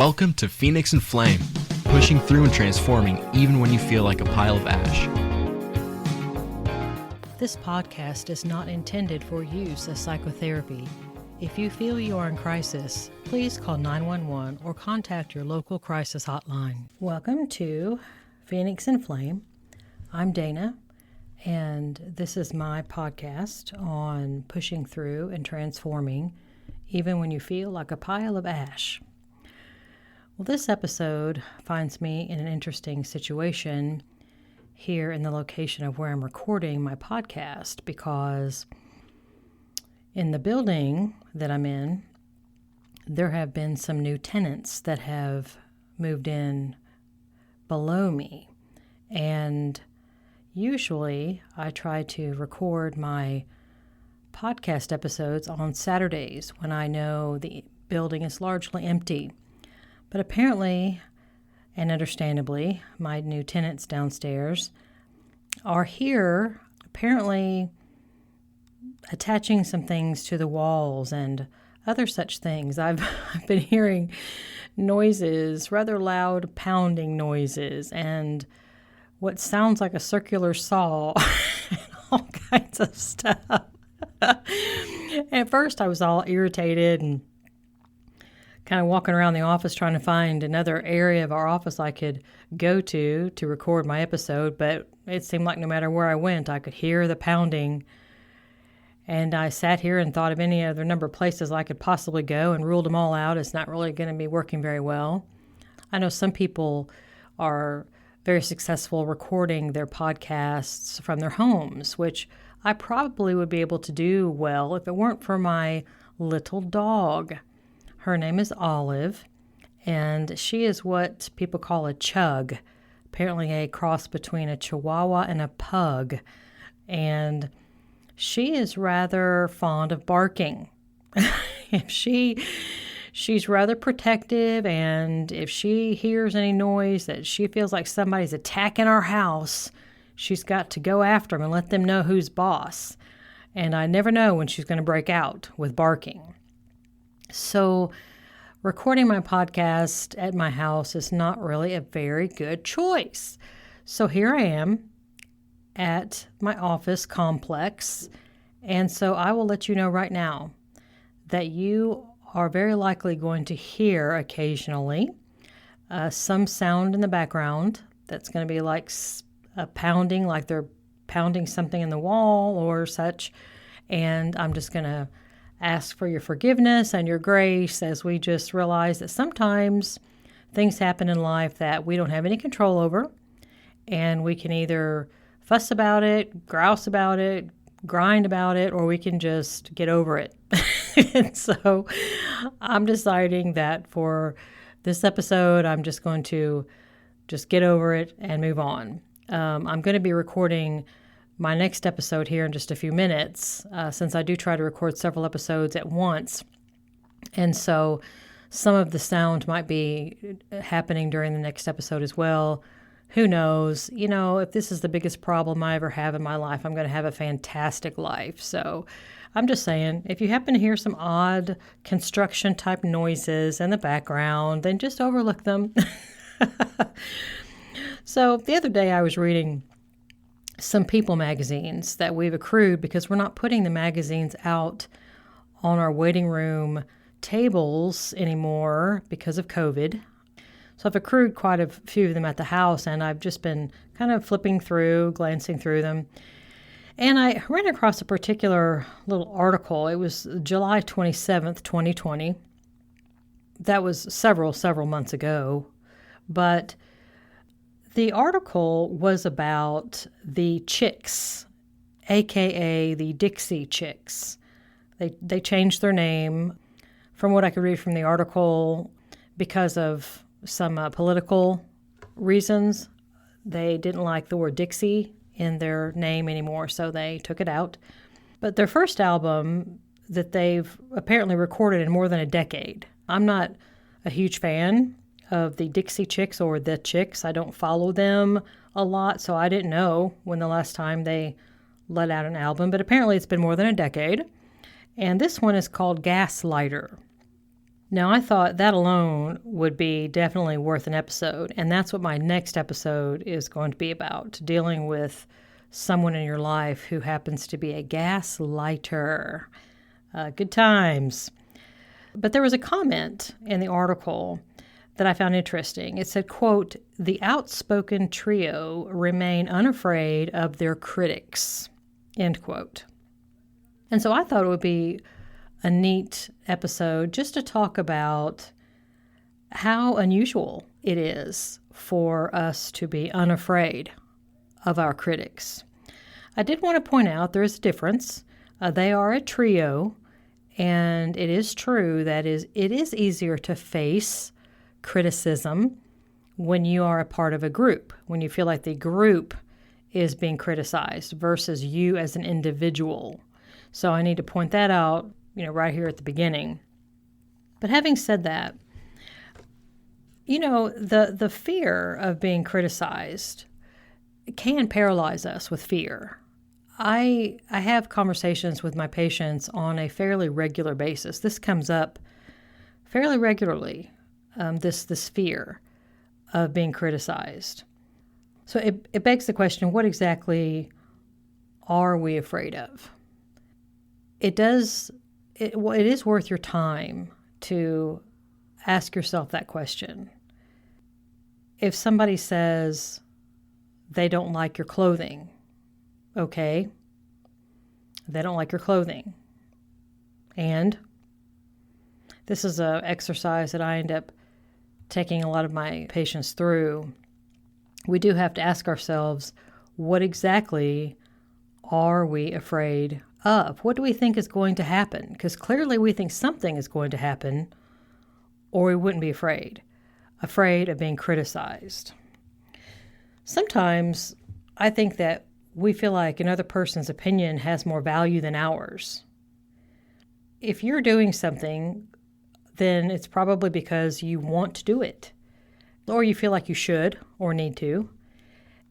Welcome to Phoenix and Flame, pushing through and transforming even when you feel like a pile of ash. This podcast is not intended for use as psychotherapy. If you feel you are in crisis, please call 911 or contact your local crisis hotline. Welcome to Phoenix and Flame. I'm Dana, and this is my podcast on pushing through and transforming even when you feel like a pile of ash. Well, this episode finds me in an interesting situation here in the location of where I'm recording my podcast, because in the building that I'm in, there have been some new tenants that have moved in below me. And usually I try to record my podcast episodes on Saturdays when I know the building is largely empty. But apparently, and understandably, my new tenants downstairs are here, apparently attaching some things to the walls and other such things. I've been hearing noises, rather loud pounding noises, and what sounds like a circular saw, and all kinds of stuff. At first, I was all irritated and kind of walking around the office trying to find another area of our office I could go to record my episode, but it seemed like no matter where I went, I could hear the pounding. And I sat here and thought of any other number of places I could possibly go and ruled them all out. It's not really going to be working very well. I know some people are very successful recording their podcasts from their homes, which I probably would be able to do well if it weren't for my little dog. Her name is Olive, and she is what people call a chug, apparently a cross between a Chihuahua and a pug. And she is rather fond of barking. She's rather protective, and if she hears any noise that she feels like somebody's attacking our house, she's got to go after them and let them know who's boss. And I never know when she's going to break out with barking. So recording my podcast at my house is not really a very good choice. So here I am at my office complex, and so I will let you know right now that you are very likely going to hear occasionally some sound in the background that's going to be like a pounding, like they're pounding something in the wall or such, and I'm just going to ask for your forgiveness and your grace as we just realize that sometimes things happen in life that we don't have any control over, and we can either fuss about it, grouse about it, grind about it, or we can just get over it. And so I'm deciding that for this episode, I'm just going to just get over it and move on. I'm going to be recording my next episode here in just a few minutes, since I do try to record several episodes at once. And so some of the sound might be happening during the next episode as well. Who knows? You know, if this is the biggest problem I ever have in my life, I'm going to have a fantastic life. So I'm just saying, if you happen to hear some odd construction type noises in the background, then just overlook them. So the other day I was reading some People magazines that we've accrued because we're not putting the magazines out on our waiting room tables anymore because of COVID. So I've accrued quite a few of them at the house, and I've just been kind of flipping through, glancing through them. And I ran across a particular little article. It was July 27th, 2020. That was several months ago. But the article was about the chicks, a.k.a. the Dixie Chicks. They changed their name, from what I could read from the article, because of some political reasons. They didn't like the word Dixie in their name anymore, so they took it out. But their first album that they've apparently recorded in more than a decade. I'm not a huge fan of the Dixie Chicks or the Chicks. I don't follow them a lot, so I didn't know when the last time they let out an album, but apparently it's been more than a decade. And this one is called Gaslighter. Now, I thought that alone would be definitely worth an episode, and that's what my next episode is going to be about, dealing with someone in your life who happens to be a gaslighter. Good times. But there was a comment in the article that I found interesting. It said, quote, "The outspoken trio remain unafraid of their critics," end quote. And so I thought it would be a neat episode just to talk about how unusual it is for us to be unafraid of our critics. I did want to point out there is a difference. They are a trio, and it is true that it is easier to face criticism when you are a part of a group, when you feel like the group is being criticized versus you as an individual. So I need to point that out, right here at the beginning. But having said that, the fear of being criticized can paralyze us with fear. I have conversations with my patients on a fairly regular basis. This comes up fairly regularly, this fear of being criticized. So it begs the question, what exactly are we afraid of? It is worth your time to ask yourself that question. If somebody says they don't like your clothing, okay, they don't like your clothing. And this is an exercise that I end up taking a lot of my patients through. We do have to ask ourselves, what exactly are we afraid of? What do we think is going to happen? Because clearly we think something is going to happen, or we wouldn't be afraid of being criticized. Sometimes I think that we feel like another person's opinion has more value than ours. If you're doing something, then it's probably because you want to do it, or you feel like you should or need to,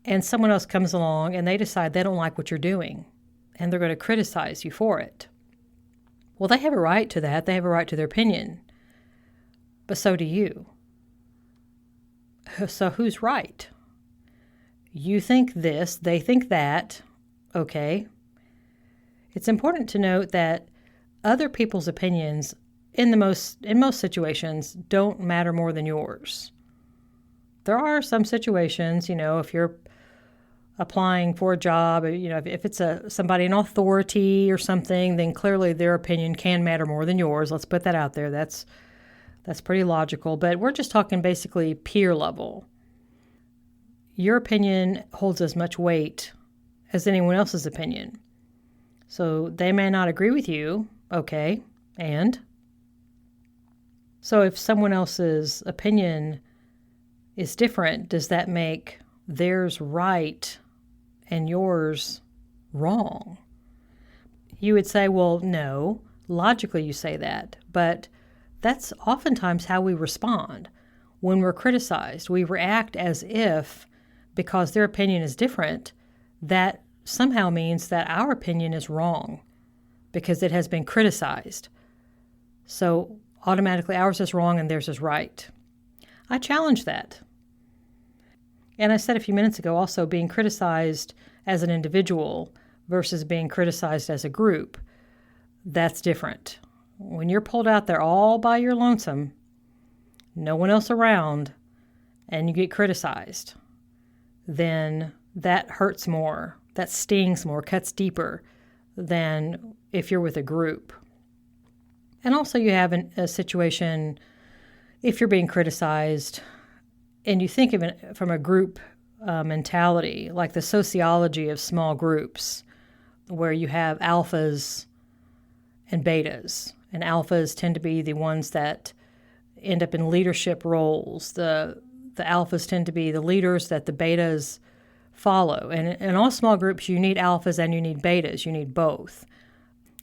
and someone else comes along and they decide they don't like what you're doing, and they're going to criticize you for it. Well, they have a right to that. They have a right to their opinion. But so do you. So who's right? You think this, they think that. Okay. It's important to note that other people's opinions in most situations don't matter more than yours. There are some situations, if you're applying for a job, if it's somebody in authority or something, then clearly their opinion can matter more than yours. Let's put that out there. That's pretty logical. But we're just talking basically peer level. Your opinion holds as much weight as anyone else's opinion. So they may not agree with you, okay, and? So if someone else's opinion is different, does that make theirs right and yours wrong? You would say, well, no. Logically, you say that. But that's oftentimes how we respond. When we're criticized, we react as if, because their opinion is different, that somehow means that our opinion is wrong because it has been criticized. So automatically ours is wrong and theirs is right. I challenge that. And I said a few minutes ago also, being criticized as an individual versus being criticized as a group, that's different. When you're pulled out there all by your lonesome, no one else around, and you get criticized, then that hurts more, that stings more, cuts deeper than if you're with a group. And also you have a situation, if you're being criticized, and you think of it from a group mentality, like the sociology of small groups, where you have alphas and betas. And alphas tend to be the ones that end up in leadership roles. The alphas tend to be the leaders that the betas follow. And in all small groups, you need alphas and you need betas. You need both.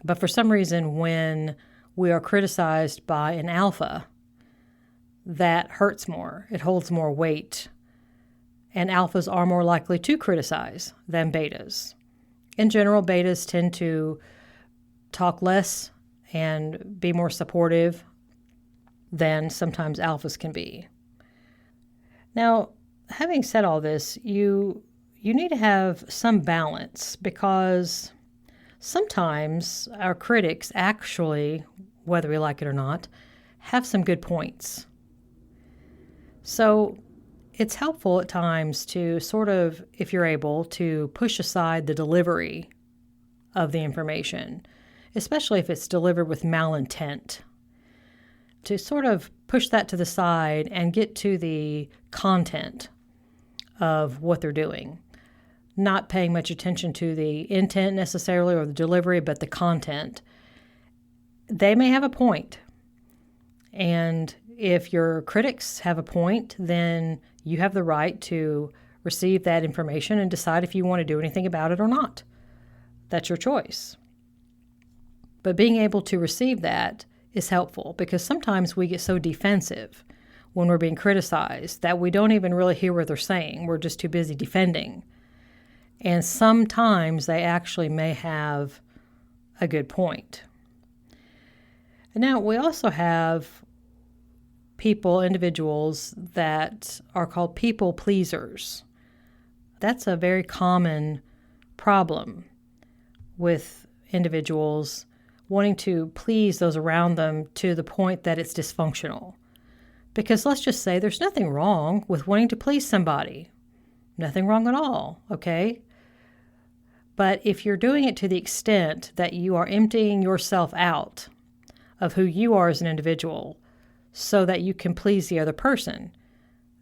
But for some reason, when we are criticized by an alpha, that hurts more. It holds more weight. And alphas are more likely to criticize than betas. In general, betas tend to talk less and be more supportive than sometimes alphas can be. Now, having said all this, you need to have some balance, because sometimes our critics actually, whether we like it or not, have some good points. So it's helpful at times to sort of, if you're able, to push aside the delivery of the information, especially if it's delivered with malintent, to sort of push that to the side and get to the content of what they're doing. Not paying much attention to the intent necessarily or the delivery, but the content. They may have a point. And if your critics have a point, then you have the right to receive that information and decide if you want to do anything about it or not. That's your choice. But being able to receive that is helpful, because sometimes we get so defensive when we're being criticized that we don't even really hear what they're saying. We're just too busy defending. And sometimes they actually may have a good point. And now we also have individuals that are called people pleasers. That's a very common problem with individuals wanting to please those around them to the point that it's dysfunctional. Because let's just say there's nothing wrong with wanting to please somebody. Nothing wrong at all, okay? But if you're doing it to the extent that you are emptying yourself out of who you are as an individual so that you can please the other person,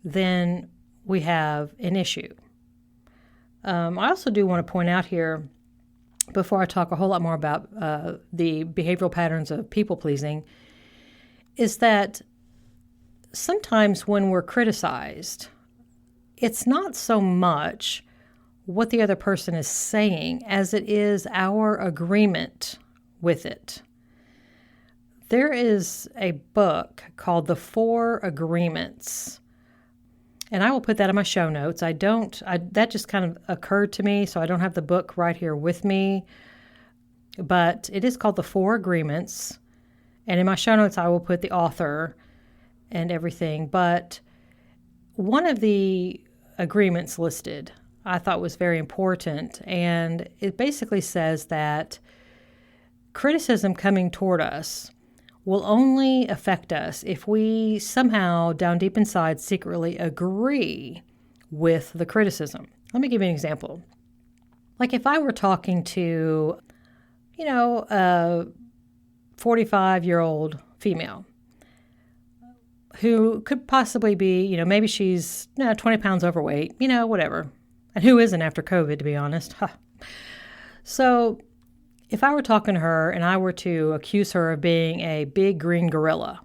then we have an issue. I also do want to point out here, before I talk a whole lot more about the behavioral patterns of people-pleasing, is that sometimes when we're criticized, it's not so much what the other person is saying as it is our agreement with it. There is a book called The 4 Agreements, and I will put that in my show notes. That just kind of occurred to me, so I don't have the book right here with me, but it is called The 4 Agreements, and in my show notes I will put the author and everything. But one of the agreements listed I thought was very important, and it basically says that criticism coming toward us will only affect us if we somehow, down deep inside, secretly agree with the criticism. Let me give you an example. Like if I were talking to, a 45-year-old female who could possibly be, maybe she's 20 pounds overweight, whatever. And who isn't after COVID, to be honest? So if I were talking to her and I were to accuse her of being a big green gorilla,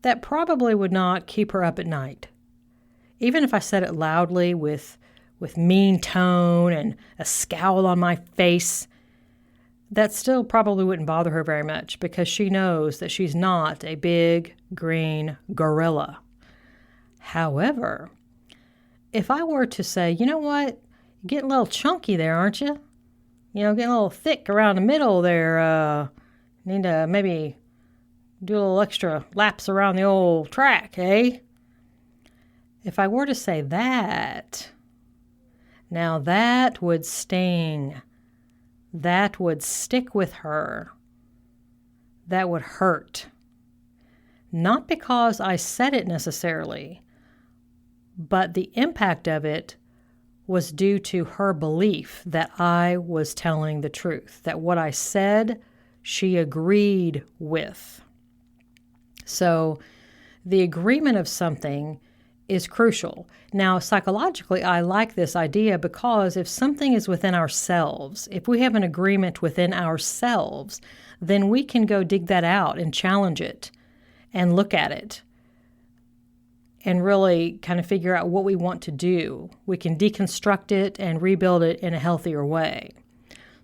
that probably would not keep her up at night. Even if I said it loudly with mean tone and a scowl on my face, that still probably wouldn't bother her very much, because she knows that she's not a big green gorilla. However, if I were to say, you know what, you're getting a little chunky there, aren't you? Getting a little thick around the middle there. Need to maybe do a little extra laps around the old track, eh? If I were to say that, now that would sting. That would stick with her. That would hurt. Not because I said it necessarily, but the impact of it was due to her belief that I was telling the truth, that what I said, she agreed with. So the agreement of something is crucial. Now, psychologically, I like this idea because if something is within ourselves, if we have an agreement within ourselves, then we can go dig that out and challenge it and look at it and really kind of figure out what we want to do. We can deconstruct it and rebuild it in a healthier way.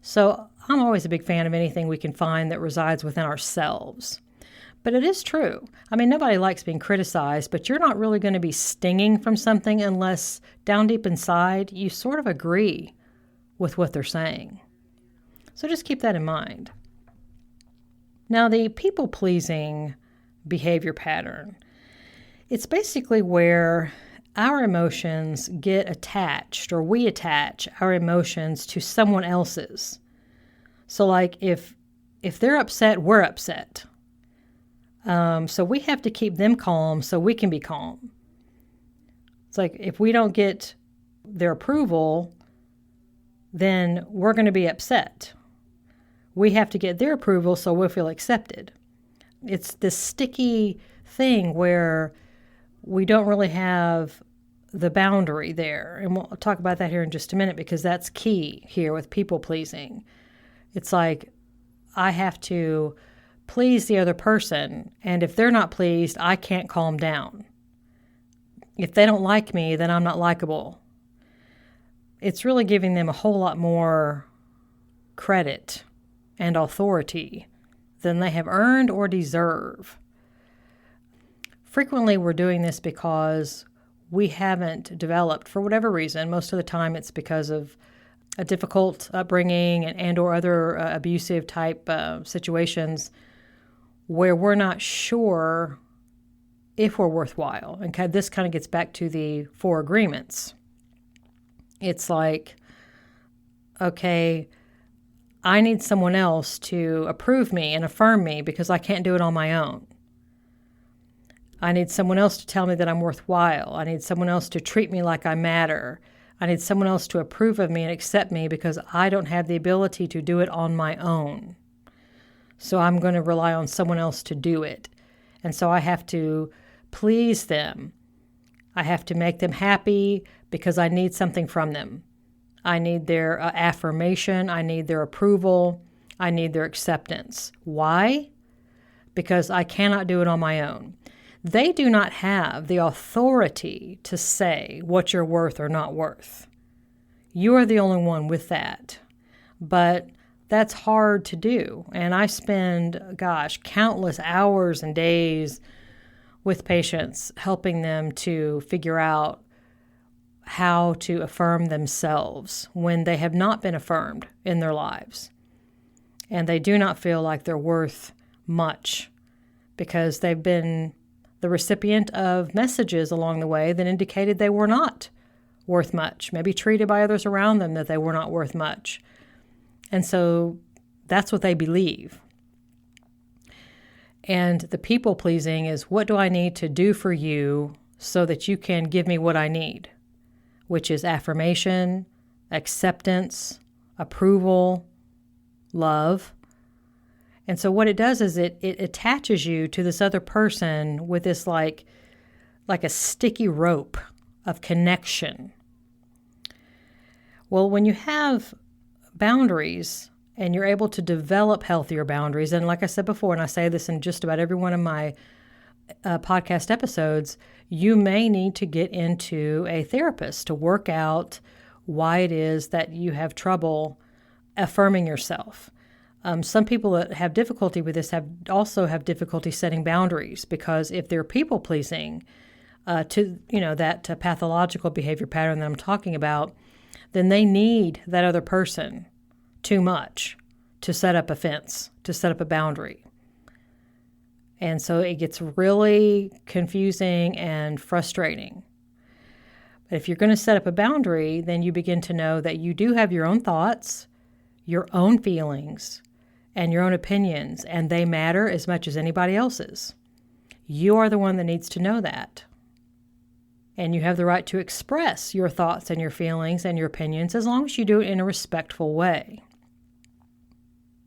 So I'm always a big fan of anything we can find that resides within ourselves. But it is true. I mean, nobody likes being criticized, but you're not really going to be stinging from something unless down deep inside you sort of agree with what they're saying. So just keep that in mind. Now, the people-pleasing behavior pattern. It's basically where our emotions get attached, or we attach our emotions to someone else's. So like if they're upset, we're upset. So we have to keep them calm so we can be calm. It's like if we don't get their approval, then we're going to be upset. We have to get their approval so we'll feel accepted. It's this sticky thing where we don't really have the boundary there. And we'll talk about that here in just a minute, because that's key here with people pleasing. It's like I have to please the other person, and if they're not pleased, I can't calm down. If they don't like me, then I'm not likable. It's really giving them a whole lot more credit and authority than they have earned or deserve. Frequently, we're doing this because we haven't developed, for whatever reason. Most of the time, it's because of a difficult upbringing and or other abusive type situations where we're not sure if we're worthwhile. And this kind of gets back to the 4 agreements. It's like, okay, I need someone else to approve me and affirm me because I can't do it on my own. I need someone else to tell me that I'm worthwhile. I need someone else to treat me like I matter. I need someone else to approve of me and accept me because I don't have the ability to do it on my own. So I'm going to rely on someone else to do it. And so I have to please them. I have to make them happy because I need something from them. I need their affirmation. I need their approval. I need their acceptance. Why? Because I cannot do it on my own. They do not have the authority to say what you're worth or not worth. You are the only one with that. But that's hard to do. And I spend, countless hours and days with patients helping them to figure out how to affirm themselves when they have not been affirmed in their lives. And they do not feel like they're worth much because they've been the recipient of messages along the way that indicated they were not worth much, maybe treated by others around them that they were not worth much. And so that's what they believe. And the people pleasing is, what do I need to do for you so that you can give me what I need, which is affirmation, acceptance, approval, love. And so what it does is it attaches you to this other person with this like a sticky rope of connection. Well, when you have boundaries and you're able to develop healthier boundaries, and like I said before, and I say this in just about every one of my podcast episodes, you may need to get into a therapist to work out why it is that you have trouble affirming yourself. Some people that have difficulty with this also have difficulty setting boundaries, because if they're people pleasing to that pathological behavior pattern that I'm talking about, then they need that other person too much to set up a fence, to set up a boundary. And so it gets really confusing and frustrating. But if you're going to set up a boundary, then you begin to know that you do have your own thoughts, your own feelings, and your own opinions, and they matter as much as anybody else's. You are the one that needs to know that. And you have the right to express your thoughts and your feelings and your opinions as long as you do it in a respectful way.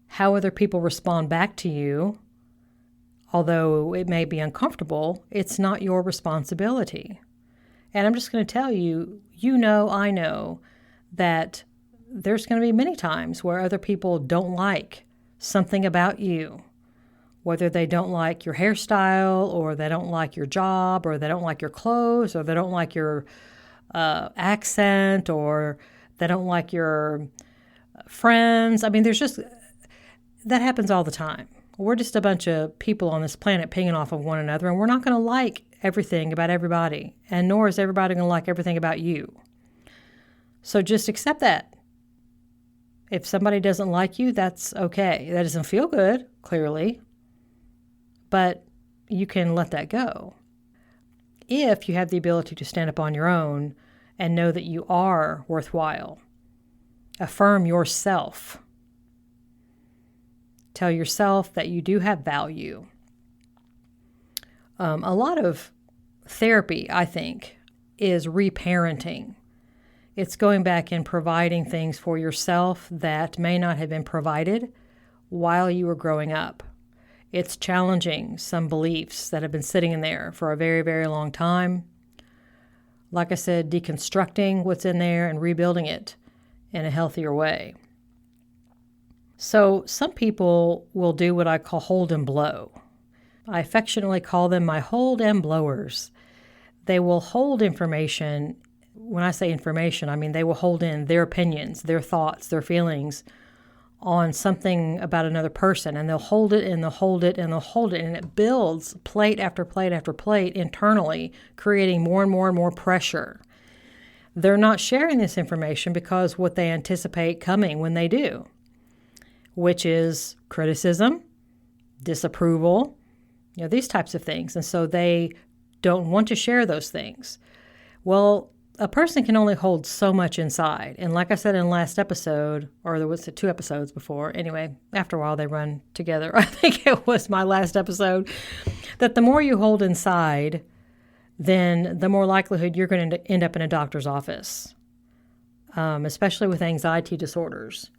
How other people respond back to you, although it may be uncomfortable, it's not your responsibility. And I'm just going to tell you, I know that there's going to be many times where other people don't like something about you, whether they don't like your hairstyle, or they don't like your job, or they don't like your clothes, or they don't like your accent, or they don't like your friends. I mean, that happens all the time. We're just a bunch of people on this planet pinging off of one another, and we're not going to like everything about everybody, and nor is everybody going to like everything about you. So just accept that. If somebody doesn't like you, that's okay. That doesn't feel good, clearly. But you can let that go. If you have the ability to stand up on your own and know that you are worthwhile, affirm yourself. Tell yourself that you do have value. A lot of therapy, I think, is reparenting. It's going back and providing things for yourself that may not have been provided while you were growing up. It's challenging some beliefs that have been sitting in there for a very, very long time. Like I said, deconstructing what's in there and rebuilding it in a healthier way. So some people will do what I call hold and blow. I affectionately call them my hold and blowers. They will hold information. When I say information, I mean they will hold in their opinions, their thoughts, their feelings on something about another person, and they'll hold it and they'll hold it and they'll hold it, and it builds plate after plate after plate internally, creating more and more and more pressure. They're not sharing this information because what they anticipate coming when they do, which is criticism, disapproval, these types of things. And so they don't want to share those things. Well, a person can only hold so much inside. And like I said in the last episode, or there was 2 episodes before, anyway, after a while they run together. I think it was my last episode, that the more you hold inside, then the more likelihood you're going to end up in a doctor's office, especially with anxiety disorders.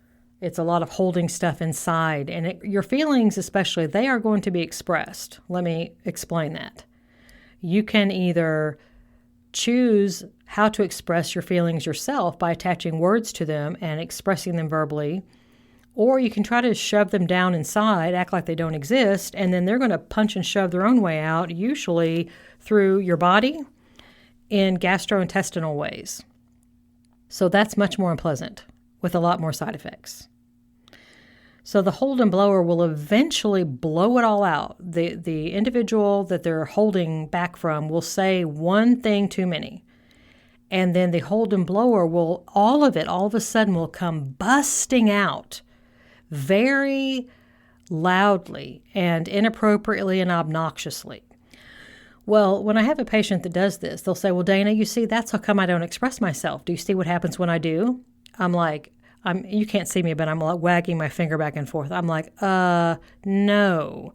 It's a lot of holding stuff inside, and your feelings especially, they are going to be expressed. Let me explain that. You can either choose how to express your feelings yourself by attaching words to them and expressing them verbally, or you can try to shove them down inside, act like they don't exist, and then they're going to punch and shove their own way out, usually through your body in gastrointestinal ways. So that's much more unpleasant, with a lot more side effects. So the hold and blower will eventually blow it all out. The individual that they're holding back from will say one thing too many. And then the hold and blower will, all of it, all of a sudden will come busting out very loudly and inappropriately and obnoxiously. Well, when I have a patient that does this, they'll say, well, Dana, you see, that's how come I don't express myself. Do you see what happens when I do? I'm like, you can't see me, but I'm like wagging my finger back and forth. I'm like, no.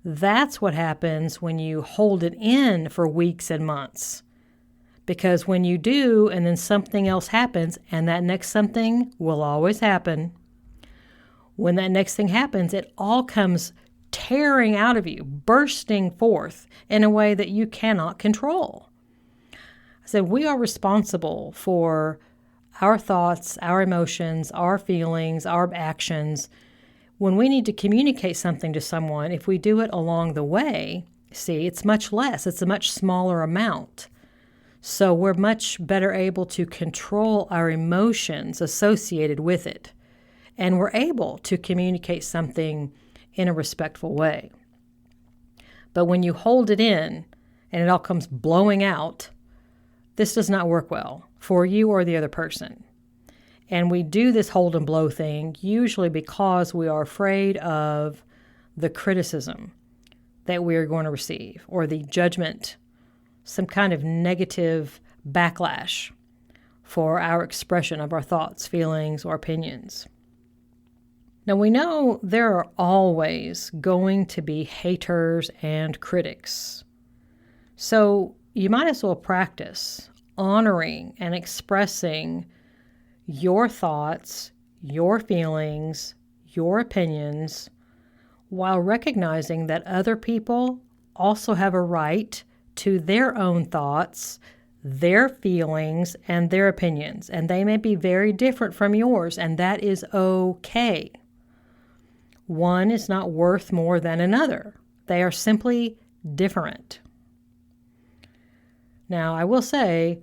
That's what happens when you hold it in for weeks and months. Because when you do, and then something else happens, and that next something will always happen. When that next thing happens, it all comes tearing out of you, bursting forth in a way that you cannot control. I said, we are responsible for our thoughts, our emotions, our feelings, our actions. When we need to communicate something to someone, if we do it along the way, see, it's much less. It's a much smaller amount. So we're much better able to control our emotions associated with it. And we're able to communicate something in a respectful way. But when you hold it in and it all comes blowing out, this does not work well for you or the other person. And we do this hold and blow thing usually because we are afraid of the criticism that we are going to receive, or the judgment, some kind of negative backlash for our expression of our thoughts, feelings, or opinions. Now, we know there are always going to be haters and critics. So you might as well practice honoring and expressing your thoughts, your feelings, your opinions, while recognizing that other people also have a right to their own thoughts, their feelings, and their opinions. And they may be very different from yours, and that is okay. One is not worth more than another. They are simply different. Now, I will say,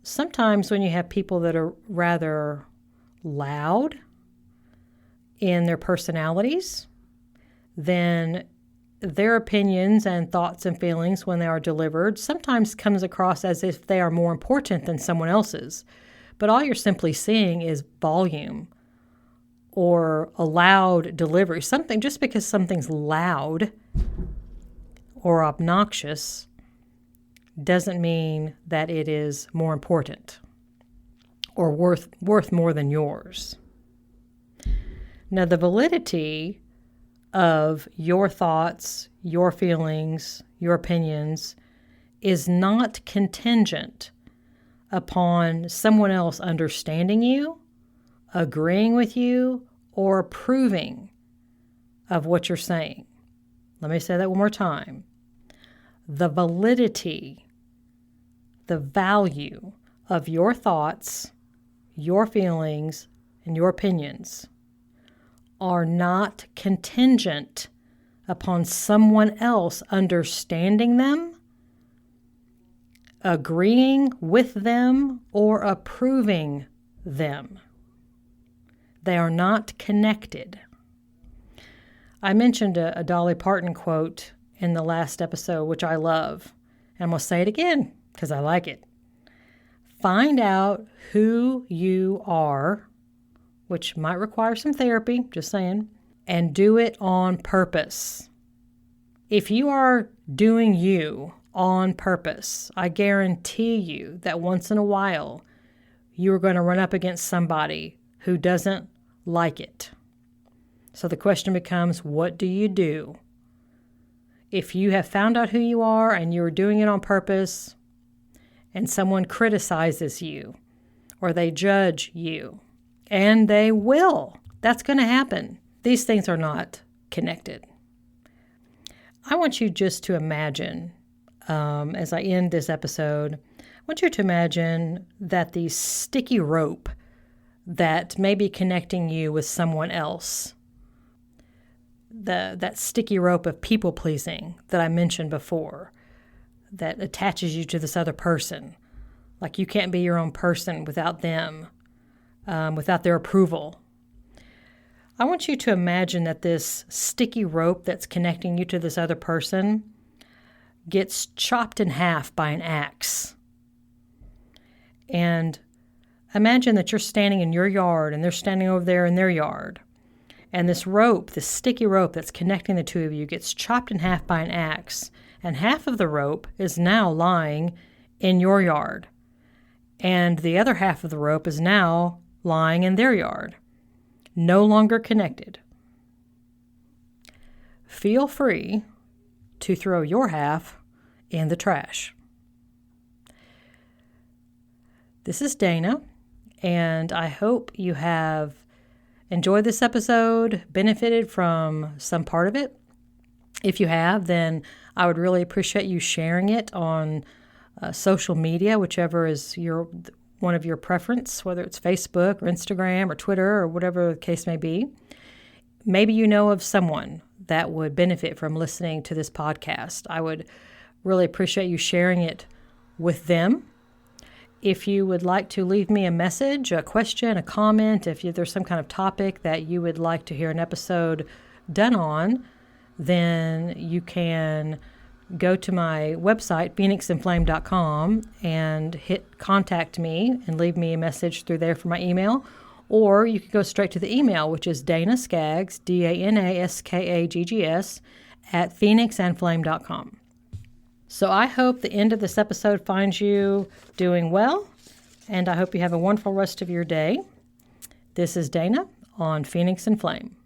sometimes when you have people that are rather loud in their personalities, then their opinions and thoughts and feelings when they are delivered sometimes comes across as if they are more important than someone else's. But all you're simply seeing is volume or a loud delivery. Something, just because something's loud or obnoxious doesn't mean that it is more important or worth more than yours. Now, the validity of your thoughts, your feelings, your opinions is not contingent upon someone else understanding you, agreeing with you, or approving of what you're saying. Let me say that one more time. The validity, the value of your thoughts, your feelings, and your opinions are not contingent upon someone else understanding them, agreeing with them, or approving them. They are not connected. I mentioned a Dolly Parton quote in the last episode, which I love. And I'm going to say it again because I like it. Find out who you are, which might require some therapy, just saying, and do it on purpose. If you are doing you on purpose, I guarantee you that once in a while, you're going to run up against somebody who doesn't like it. So the question becomes, what do you do? If you have found out who you are and you're doing it on purpose, and someone criticizes you, or they judge you, and they will, that's going to happen. These things are not connected. I want you just to imagine, as I end this episode, I want you to imagine that the sticky rope that may be connecting you with someone else, that sticky rope of people-pleasing that I mentioned before, that attaches you to this other person. Like you can't be your own person without them, without their approval. I want you to imagine that this sticky rope that's connecting you to this other person gets chopped in half by an axe. And imagine that you're standing in your yard and they're standing over there in their yard. And this rope, this sticky rope that's connecting the two of you, gets chopped in half by an axe. And half of the rope is now lying in your yard. And the other half of the rope is now lying in their yard. No longer connected. Feel free to throw your half in the trash. This is Dana, and I hope you have enjoyed this episode, benefited from some part of it. If you have, then I would really appreciate you sharing it on social media, whichever is one of your preference, whether it's Facebook or Instagram or Twitter or whatever the case may be. Maybe you know of someone that would benefit from listening to this podcast. I would really appreciate you sharing it with them. If you would like to leave me a message, a question, a comment, if there's some kind of topic that you would like to hear an episode done on, then you can go to my website, phoenixandflame.com, and hit contact me and leave me a message through there for my email. Or you can go straight to the email, which is Dana Skaggs, DanaSkaggs, at phoenixandflame.com. So I hope the end of this episode finds you doing well, and I hope you have a wonderful rest of your day. This is Dana on Phoenix and Flame.